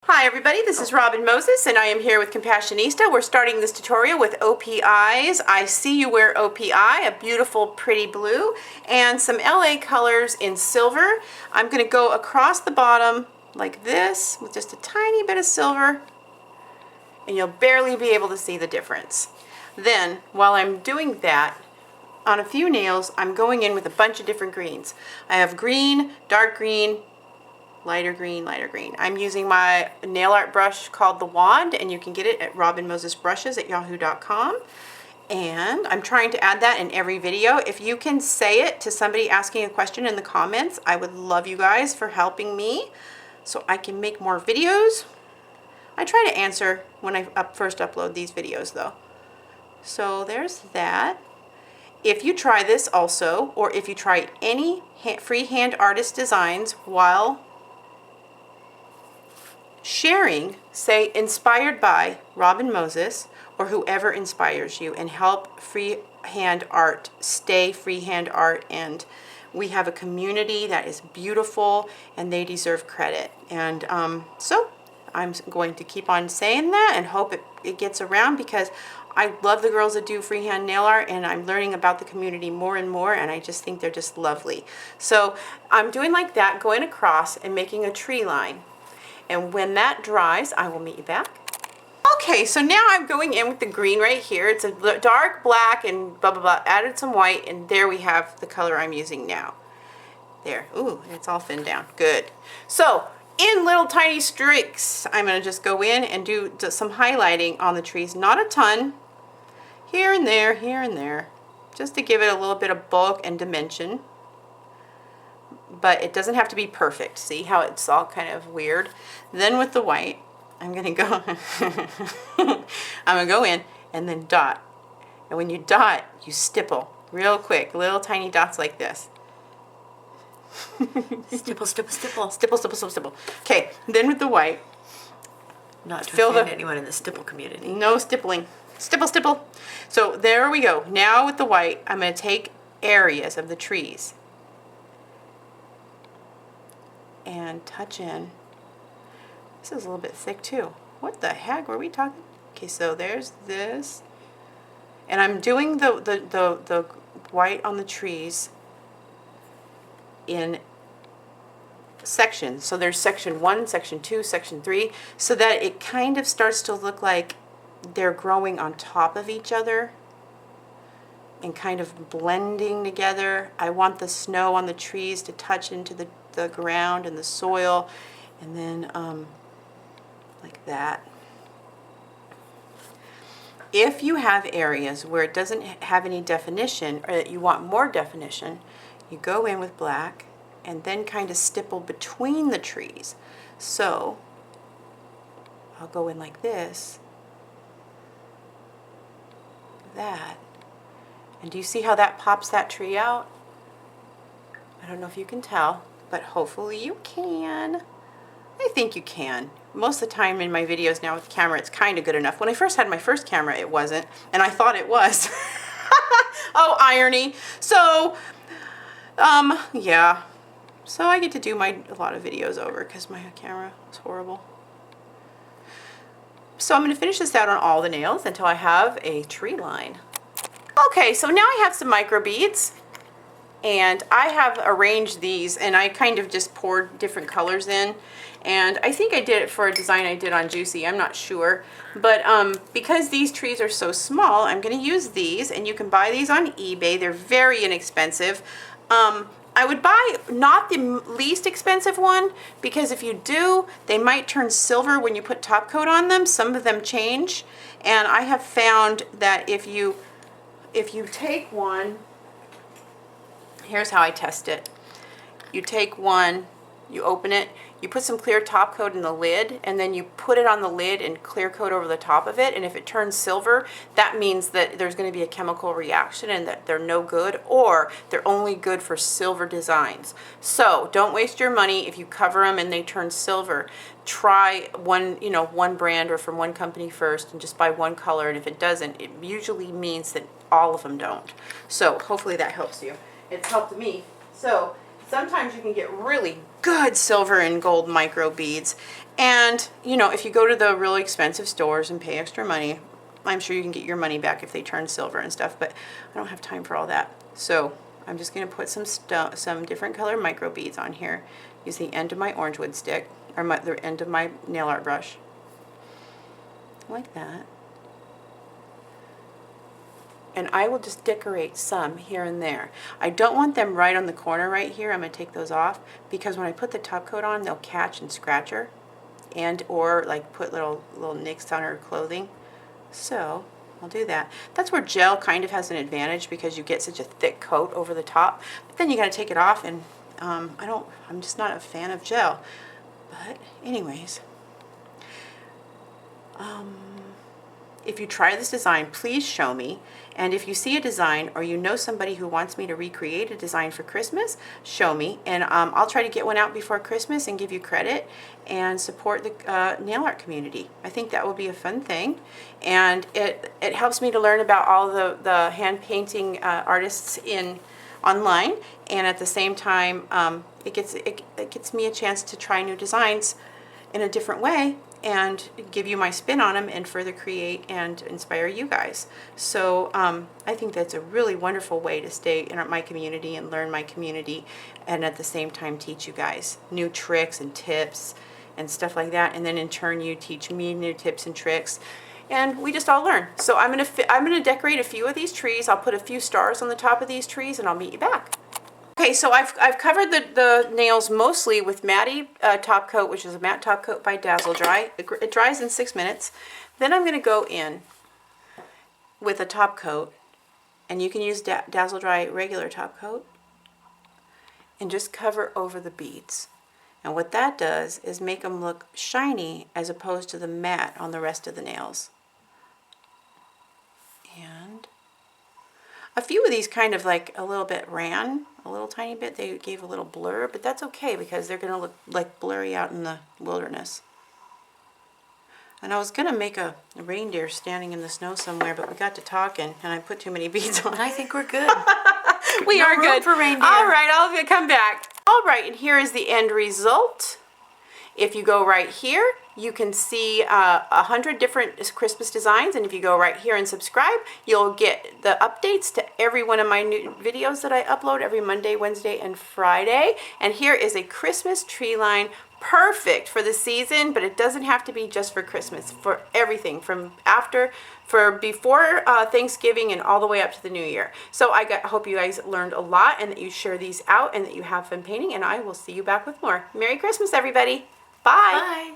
Hi everybody, this is Robin Moses and I am here with Compassionista. We're starting this tutorial with OPIs. I see you wear OPI, a beautiful pretty blue, and some LA colors in silver. I'm going to go across the bottom like this with just a tiny bit of silver and you'll barely be able to see the difference. Then while I'm doing that, on a few nails I'm going in with a bunch of different greens. I have green, dark green, lighter green, lighter green. I'm using my nail art brush called the Wand, and you can get it at robinmosesbrushes@yahoo.com. And I'm trying to add that in every video. If you can say it to somebody asking a question in the comments, I would love you guys for helping me so I can make more videos. I try to answer when I first upload these videos though. So there's that. If you try this also, or if you try any freehand artist designs while sharing, say inspired by Robin Moses or whoever inspires you, and help freehand art stay freehand art. And we have a community that is beautiful and they deserve credit. And so I'm going to keep on saying that and hope it gets around, because I love the girls that do freehand nail art and I'm learning about the community more and more, and I just think they're just lovely. So I'm doing like that, going across and making a tree line. And when that dries, I will meet you back. Okay, so now I'm going in with the green right here. It's a dark black and blah, blah, blah. Added some white, and there we have the color I'm using now. There. Ooh, it's all thinned down. Good. So, in little tiny streaks, I'm going to just go in and do some highlighting on the trees. Not a ton. Here and there. Just to give it a little bit of bulk and dimension. But it doesn't have to be perfect. See how it's all kind of weird? Then with the white, I'm going to go I'm going to go in and then dot. And when you dot, you stipple real quick, little tiny dots like this. Stipple, stipple, stipple. Stipple, stipple, stipple, stipple. Okay, then with the white, not to offend anyone in the stipple community. No stippling. Stipple, stipple. So there we go. Now with the white, I'm going to take areas of the trees and touch in. This is a little bit thick too. What the heck were we talking? Okay, so there's this, and I'm doing the white on the trees in sections. So there's section 1, section 2, section 3, so that it kind of starts to look like they're growing on top of each other and kind of blending together. I want the snow on the trees to touch into the ground and the soil, and then like that. If you have areas where it doesn't have any definition, or that you want more definition, you go in with black and then kind of stipple between the trees. So I'll go in like this, that, and do you see how that pops that tree out? I don't know if you can tell, but hopefully you can. I think you can. Most of the time in my videos now with the camera, it's kind of good enough. When I first had my first camera, it wasn't, and I thought it was. Oh, irony. So, yeah. So I get to do a lot of videos over because my camera is horrible. So I'm going to finish this out on all the nails until I have a tree line. Okay, so now I have some micro beads. And I have arranged these, and I kind of just poured different colors in. And I think I did it for a design I did on Juicy, I'm not sure. But because these trees are so small, I'm going to use these, and you can buy these on eBay. They're very inexpensive. I would buy not the least expensive one, because if you do, they might turn silver when you put top coat on them. Some of them change. And I have found that if you take one, here's how I test it. You take one, you open it, you put some clear top coat in the lid, and then you put it on the lid and clear coat over the top of it, and if it turns silver, that means that there's going to be a chemical reaction and that they're no good, or they're only good for silver designs. So don't waste your money if you cover them and they turn silver. Try one brand or from one company first and just buy one color, and if it doesn't, it usually means that all of them don't. So hopefully that helps you. It's helped me. So sometimes you can get really good silver and gold micro beads. And, you know, if you go to the really expensive stores and pay extra money, I'm sure you can get your money back if they turn silver and stuff, but I don't have time for all that. So I'm just going to put some different color micro beads on here. Use the end of my orange wood stick, or the end of my nail art brush. Like that. And I will just decorate some here and there. I don't want them right on the corner right here. I'm going to take those off because when I put the top coat on, they'll catch and scratch her, and or like put little nicks on her clothing. So I'll do that. That's where gel kind of has an advantage because you get such a thick coat over the top. But then you got to take it off, and I'm just not a fan of gel. But anyways, if you try this design, please show me. And if you see a design or you know somebody who wants me to recreate a design for Christmas, show me. And I'll try to get one out before Christmas and give you credit and support the nail art community. I think that will be a fun thing. And it helps me to learn about all the hand painting artists online. And at the same time, it gets me a chance to try new designs in a different way and give you my spin on them and further create and inspire you guys. So I think that's a really wonderful way to stay in my community and learn my community, and at the same time teach you guys new tricks and tips and stuff like that, and then in turn you teach me new tips and tricks, and we just all learn. So I'm gonna decorate a few of these trees. I'll put a few stars on the top of these trees, and I'll meet you back. Okay, so I've covered the nails mostly with Matte top coat, which is a matte top coat by Dazzle Dry. It dries in 6 minutes. Then I'm going to go in with a top coat, and you can use Dazzle Dry regular top coat, and just cover over the beads. And what that does is make them look shiny as opposed to the matte on the rest of the nails. And a few of these kind of like a little bit ran, a little tiny bit. They gave a little blur, but that's okay because they're going to look like blurry out in the wilderness. And I was going to make a reindeer standing in the snow somewhere, but we got to talking and I put too many beads on. I think we're good. We no are room good for reindeer. All right, I'll come back. All right, and here is the end result. If you go right here, you can see 100 different Christmas designs, and if you go right here and subscribe, you'll get the updates to every one of my new videos that I upload every Monday, Wednesday, and Friday. And here is a Christmas tree line, perfect for the season, but it doesn't have to be just for Christmas, for everything, from before Thanksgiving and all the way up to the New Year. So I hope you guys learned a lot and that you share these out and that you have fun painting, and I will see you back with more. Merry Christmas, everybody. Bye. Bye.